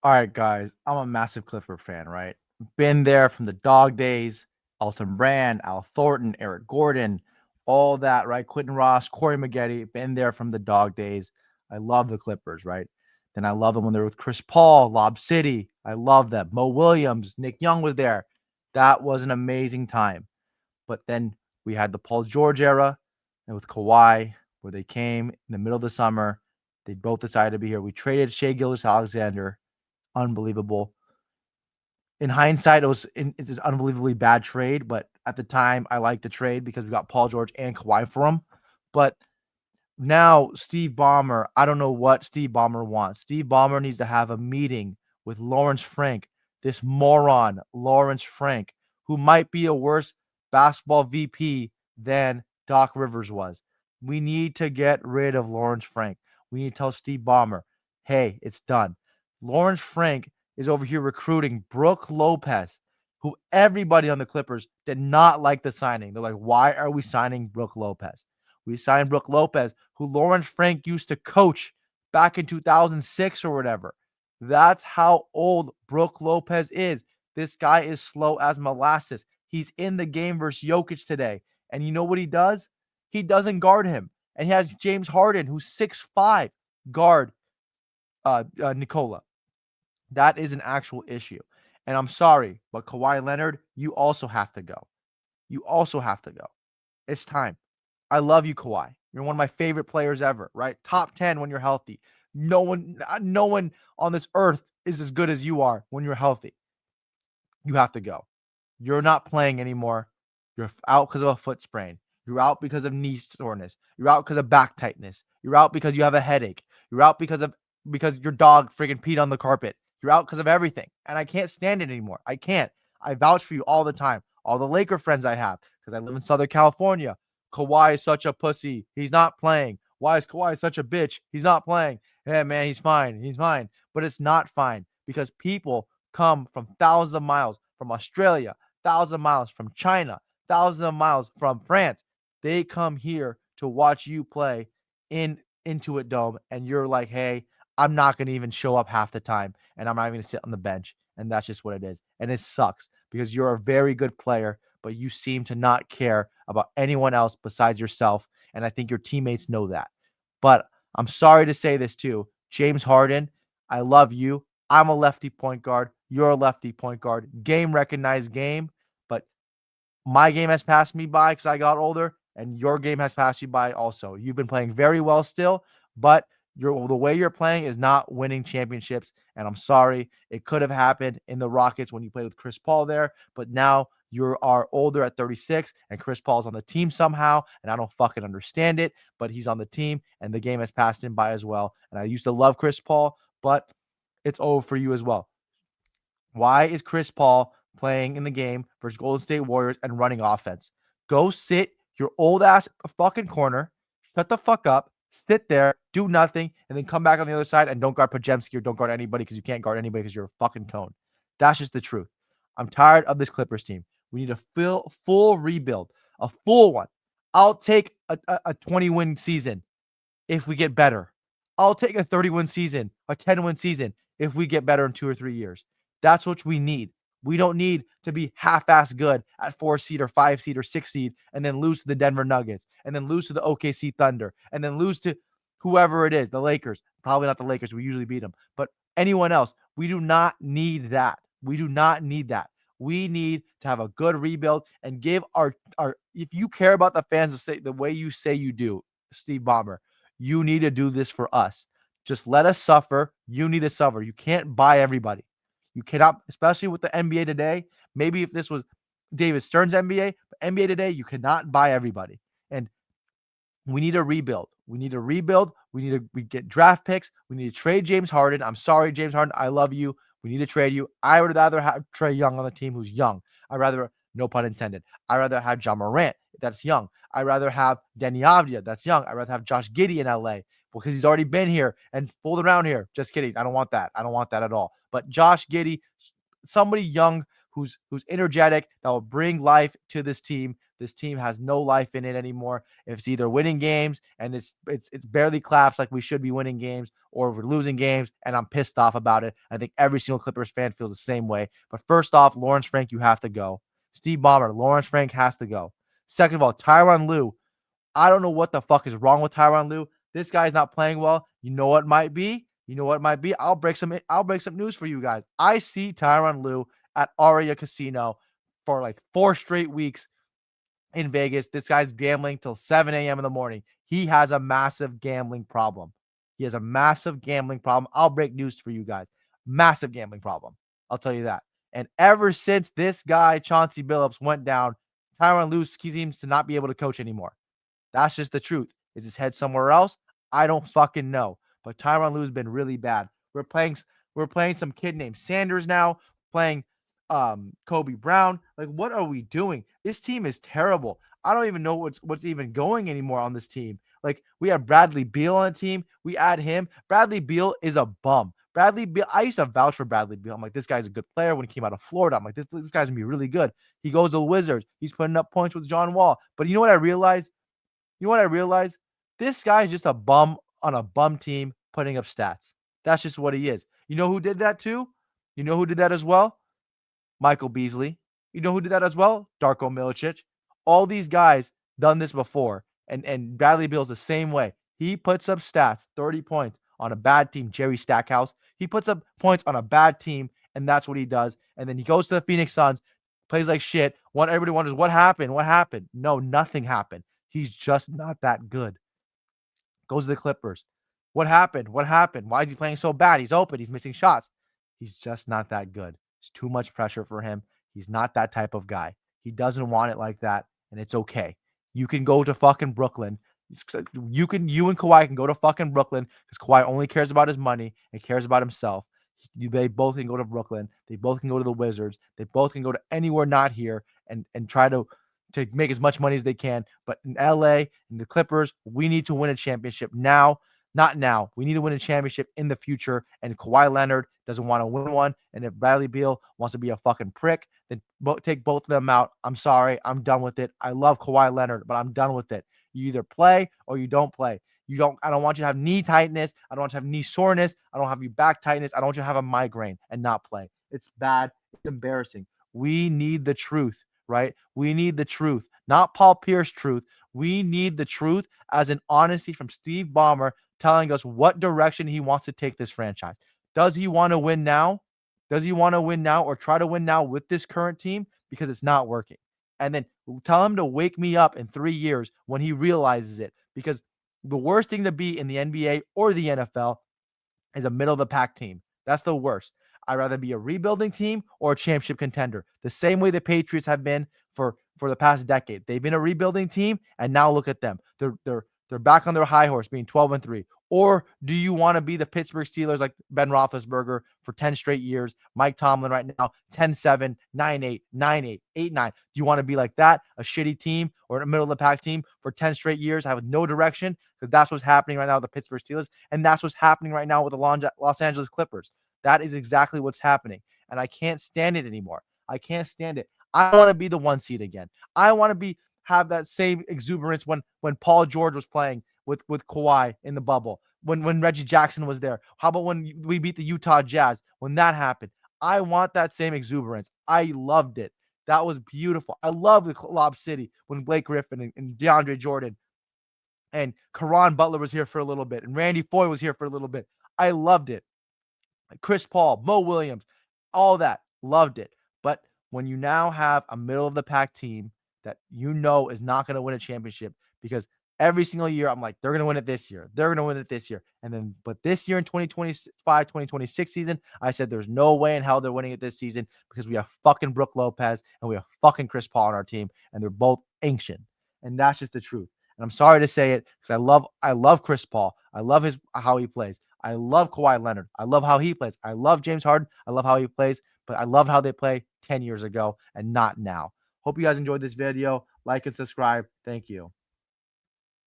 All right, guys, I'm a massive Clipper fan, right? Been there from the dog days, Elton Brand, Al Thornton, Eric Gordon, all that, right? Quentin Ross, Corey Maggette, been there from the dog days. I love the Clippers, right? Then I love them when they were with Chris Paul, Lob City. I love them. Mo Williams, Nick Young was there. That was an amazing time. But then we had the Paul George era and with Kawhi, where they came in the middle of the summer. They both decided to be here. We traded Shea Gillis Alexander. Unbelievable. In hindsight, it's an unbelievably bad trade, but at the time, I liked the trade because we got Paul George and Kawhi for him. But now, Steve Ballmer, I don't know what Steve Ballmer wants. Steve Ballmer needs to have a meeting with Lawrence Frank, this moron, Lawrence Frank, who might be a worse basketball VP than Doc Rivers was. We need to get rid of Lawrence Frank. We need to tell Steve Ballmer, hey, it's done. Lawrence Frank is over here recruiting Brooke Lopez, who everybody on the Clippers did not like the signing. They're like, why are we signing Brooke Lopez? We signed Brooke Lopez, who Lawrence Frank used to coach back in 2006 or whatever. That's how old Brooke Lopez is. This guy is slow as molasses. He's in the game versus Jokic today. And you know what he does? He doesn't guard him. And he has James Harden, who's 6'5", guard Nikola. That is an actual issue. And I'm sorry, but Kawhi Leonard, you also have to go. You also have to go. It's time. I love you, Kawhi. You're one of my favorite players ever, right? Top 10 when you're healthy. No one on this earth is as good as you are when you're healthy. You have to go. You're not playing anymore. You're out because of a foot sprain. You're out because of knee soreness. You're out because of back tightness. You're out because you have a headache. You're out because your dog freaking peed on the carpet. You're out because of everything. And I can't stand it anymore. I can't. I vouch for you all the time. All the Laker friends I have, because I live in Southern California. Kawhi is such a pussy. He's not playing. Why is Kawhi such a bitch? He's not playing. Hey, man, he's fine. He's fine. But it's not fine because people come from thousands of miles from Australia, thousands of miles from China, thousands of miles from France. They come here to watch you play in Intuit Dome, and you're like, hey, I'm not going to even show up half the time, and I'm not even going to sit on the bench. And that's just what it is. And it sucks because you're a very good player, but you seem to not care about anyone else besides yourself. And I think your teammates know that. But I'm sorry to say this too. James Harden, I love you. I'm a lefty point guard. You're a lefty point guard. Game recognized game. But my game has passed me by because I got older, and your game has passed you by also. You've been playing very well still, but the way you're playing is not winning championships. And I'm sorry, it could have happened in the Rockets when you played with Chris Paul there, but now you are older at 36, and Chris Paul's on the team somehow, and I don't fucking understand it, but he's on the team, and the game has passed him by as well. And I used to love Chris Paul, but it's over for you as well. Why is Chris Paul playing in the game versus Golden State Warriors and running offense? Go sit your old ass fucking corner, shut the fuck up, sit there, do nothing, and then come back on the other side and don't guard Pajemski or don't guard anybody because you can't guard anybody because you're a fucking cone. That's just the truth. I'm tired of this Clippers team. We need a full rebuild, a full one. I'll take a 20-win season if we get better. I'll take a 30-win season, a 10-win season if we get better in 2 or 3 years. That's what we need. We don't need to be half-ass good at 4 seed or 5 seed or 6 seed and then lose to the Denver Nuggets and then lose to the OKC Thunder and then lose to whoever it is, the Lakers. Probably not the Lakers. We usually beat them. But anyone else, we do not need that. We do not need that. We need to have a good rebuild and give our if you care about the fans the way you say you do, Steve Ballmer, you need to do this for us. Just let us suffer. You need to suffer. You can't buy everybody. You cannot, especially with the NBA today. Maybe if this was David Stern's NBA, but NBA today, you cannot buy everybody. And we need a rebuild. We need a rebuild. We get draft picks. We need to trade James Harden. I'm sorry, James Harden. I love you. We need to trade you. I would rather have Trae Young on the team who's young. I'd rather, no pun intended, I'd rather have John Morant that's young. I'd rather have Denny Avdia that's young. I'd rather have Josh Giddey in LA because he's already been here and fooled around here. Just kidding. I don't want that. I don't want that at all. But Josh Giddey, somebody young who's energetic that will bring life to this team This team has no life in it anymore. It's either winning games and it's barely claps like we should be winning games, or we're losing games and I'm pissed off about it. I think every single Clippers fan feels the same way. But first off, Lawrence Frank, you have to go. Steve Ballmer, Lawrence Frank has to go. Second of all, Tyronn Lue, I don't know what the fuck is wrong with Tyronn Lue. This guy's not playing well. You know what might be? You know what might be? I'll break some news for you guys. I see Tyronn Lue at Aria Casino for like 4 straight weeks in Vegas. This guy's gambling till 7 a.m. in the morning. He has a massive gambling problem. He has a massive gambling problem. I'll break news for you guys. Massive gambling problem. I'll tell you that. And ever since this guy, Chauncey Billups, went down, Tyronn Lue seems to not be able to coach anymore. That's just the truth. Is his head somewhere else? I don't fucking know. But Tyronn Lue's been really bad. We're playing some kid named Sanders now, playing Kobe Brown. Like, what are we doing? This team is terrible. I don't even know what's even going anymore on this team. Like, we have Bradley Beal on the team. We add him. Bradley Beal is a bum. Bradley Beal, I used to vouch for Bradley Beal. I'm like, this guy's a good player when he came out of Florida. I'm like, this guy's gonna be really good. He goes to the Wizards. He's putting up points with John Wall. But you know what I realized? You know what I realized? This guy is just a bum on a bum team putting up stats. That's just what he is. You know who did that too? You know who did that as well? Michael Beasley. You know who did that as well? Darko Milicic. All these guys done this before. And Bradley Beal's the same way. He puts up stats, 30 points on a bad team, Jerry Stackhouse. He puts up points on a bad team, and that's what he does. And then he goes to the Phoenix Suns, plays like shit. Everybody wonders, what happened? What happened? No, nothing happened. He's just not that good. Goes to the Clippers. What happened? What happened? Why is he playing so bad? He's open. He's missing shots. He's just not that good. It's too much pressure for him. He's not that type of guy. He doesn't want it like that, and it's okay. You can go to fucking Brooklyn. You and Kawhi can go to fucking Brooklyn because Kawhi only cares about his money and cares about himself. They both can go to Brooklyn. They both can go to the Wizards. They both can go to anywhere not here and try to make as much money as they can. But in LA and the Clippers, we need to win a championship now. Not now. We need to win a championship in the future. And Kawhi Leonard doesn't want to win one. And if Bradley Beal wants to be a fucking prick, then take both of them out. I'm sorry. I'm done with it. I love Kawhi Leonard, but I'm done with it. You either play or you don't play. I don't want you to have knee tightness. I don't want you to have knee soreness. I don't have you back tightness. I don't want you to have a migraine and not play. It's bad. It's embarrassing. We need the truth, right? We need the truth, not Paul Pierce truth. We need the truth as an honesty from Steve Ballmer telling us what direction he wants to take this franchise. Does he want to win now? Does he want to win now or try to win now with this current team? Because it's not working. And then tell him to wake me up in 3 years when he realizes it. Because the worst thing to be in the NBA or the NFL is a middle of the pack team. That's the worst. I'd rather be a rebuilding team or a championship contender. The same way the Patriots have been for the past decade. They've been a rebuilding team, and now look at them. They're back on their high horse, being 12-3. Or do you want to be the Pittsburgh Steelers like Ben Roethlisberger for 10 straight years? Mike Tomlin right now, 10-7, 9-8, 9-8, 8-9. Do you want to be like that, a shitty team or a middle of the pack team for 10 straight years, have no direction? Because that's what's happening right now with the Pittsburgh Steelers, and that's what's happening right now with the Los Angeles Clippers. That is exactly what's happening, and I can't stand it anymore. I can't stand it. I want to be the 1 seed again. I want to have that same exuberance when Paul George was playing with Kawhi in the bubble, when Reggie Jackson was there. How about when we beat the Utah Jazz? When that happened, I want that same exuberance. I loved it. That was beautiful. I love the Lob City when Blake Griffin and DeAndre Jordan and Caron Butler was here for a little bit, and Randy Foye was here for a little bit. I loved it. Chris Paul, Mo Williams, all that, loved it. But when you now have a middle of the pack team that you know is not going to win a championship, because every single year I'm like, they're going to win it this year. They're going to win it this year. And then, but this year in 2025, 2026 season, I said there's no way in hell they're winning it this season because we have fucking Brook Lopez and we have fucking Chris Paul on our team, and they're both ancient. And that's just the truth. And I'm sorry to say it because I love Chris Paul. I love how he plays. I love Kawhi Leonard. I love how he plays. I love James Harden. I love how he plays, but I love how they play 10 years ago and not now. Hope you guys enjoyed this video. Like and subscribe. Thank you.